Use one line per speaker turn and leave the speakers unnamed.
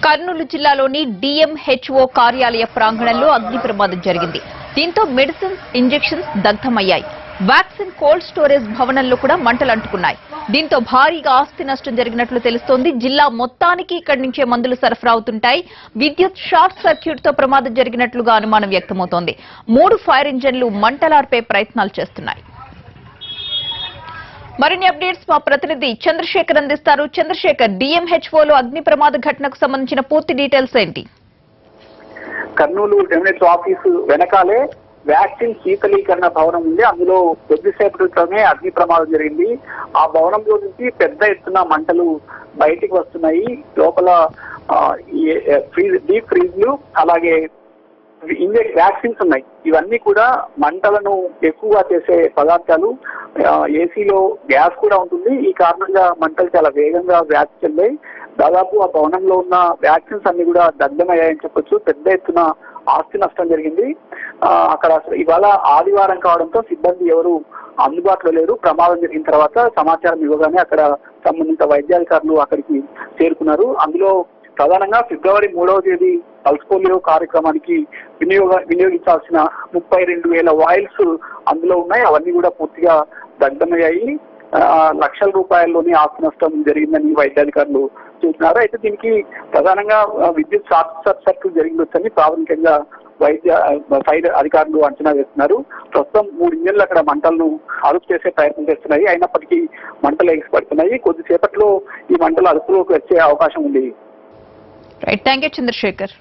కర్నూలు జిల్లాలోని డిఎంహెచ్ఓ కార్యాలయ ప్రాంగణంలో అగ్ని ప్రమాదం జరిగింది. దీంతో మెడిసిన్స్, ఇంజెక్షన్స్ దగ్ధమయ్యాయి. వ్యాక్సిన్ కోల్డ్ స్టోరేజ్ భవనంలో కూడా మంటలు అంటుకున్నాయి. దీంతో భారీగా ఆస్తి నష్టం జరిగినట్లు తెలుస్తోంది. జిల్లా మొత్తానికి ఇక్కడి నుంచే మందులు సరఫరా అవుతుంటాయి. విద్యుత్ షార్ట్ సర్క్యూట్ తో ప్రమాదం జరిగినట్లుగా అనుమానం వ్యక్తమవుతోంది. 3 ఫైర్ ఇంజన్లు మంటలార్పే ప్రయత్నాలు చేస్తున్నాయి. మరిన్ని అప్డేట్స్ మా ప్రతినిధి చంద్రశేఖర్ అందిస్తారు. చంద్రశేఖర్, డిఎంహెచ్ఓలో అగ్ని ప్రమాద ఘటనకు సంబంధించిన పూర్తి డీటెయిల్స్ ఏంటి?
కర్నూలు డిఎంహెచ్ఓ ఆఫీసు వెనకాలే వ్యాక్సిన్ శీతలీకరణ భవనం ఉంది. అందులో కొద్దిసేపటి క్రితమే అగ్ని ప్రమాదం జరిగింది. ఆ భవనంలో నుంచి పెద్ద ఎత్తున మంటలు బయటికి వస్తున్నాయి. లోపల డీప్ ఫ్రీజ్లు, అలాగే వ్యాక్సిన్స్ ఉన్నాయి. ఇవన్నీ కూడా మంటలను ఎక్కువగా చేసే పదార్థాలు. ఏసీలో గ్యాస్ కూడా ఉంటుంది. ఈ కారణంగా మంటలు చాలా వేగంగా వ్యాప్తి చెందాయి. దాదాపు ఆ భవనంలో ఉన్న వ్యాక్సిన్స్ అన్ని కూడా దగ్ధమయ్యాయని చెప్పొచ్చు. పెద్ద ఎత్తున ఆస్తి నష్టం జరిగింది. అక్కడ ఇవాళ ఆదివారం కావడంతో సిబ్బంది ఎవరు అందుబాటులో లేరు. ప్రమాదం జరిగిన తర్వాత సమాచారం ఇవ్వగానే అక్కడ సంబంధిత వైద్యాధికారులు అక్కడికి చేరుకున్నారు. అందులో ప్రధానంగా ఫిబ్రవరి 3వ తేదీ పల్స్ పోలియో కార్యక్రమానికి వినియోగించాల్సిన 32,000 వాయిల్స్ అందులో ఉన్నాయి. అవన్నీ కూడా పూర్తిగా దగ్ధమయ్యాయి. లక్షల రూపాయల్లోని ఆస్తి నష్టం జరిగిందని వైద్యాధికారులు చూస్తున్నారు. అయితే దీనికి ప్రధానంగా విద్యుత్ షార్ట్ సర్క్యూట్ జరిగిందని ప్రాథమికంగా ఫైర్ అధికారులు అంచనా వేస్తున్నారు. ప్రస్తుతం 3 ఇంజన్లు అక్కడ మంటలను అదుపు చేసే ప్రయత్నం చేస్తున్నాయి. అయినప్పటికీ మంటలు ఎగిసిపడుతున్నాయి. కొద్దిసేపట్లో ఈ మంటలు అదుపులోకి వచ్చే అవకాశం ఉంది.
Right, thank you Chandrasekhar.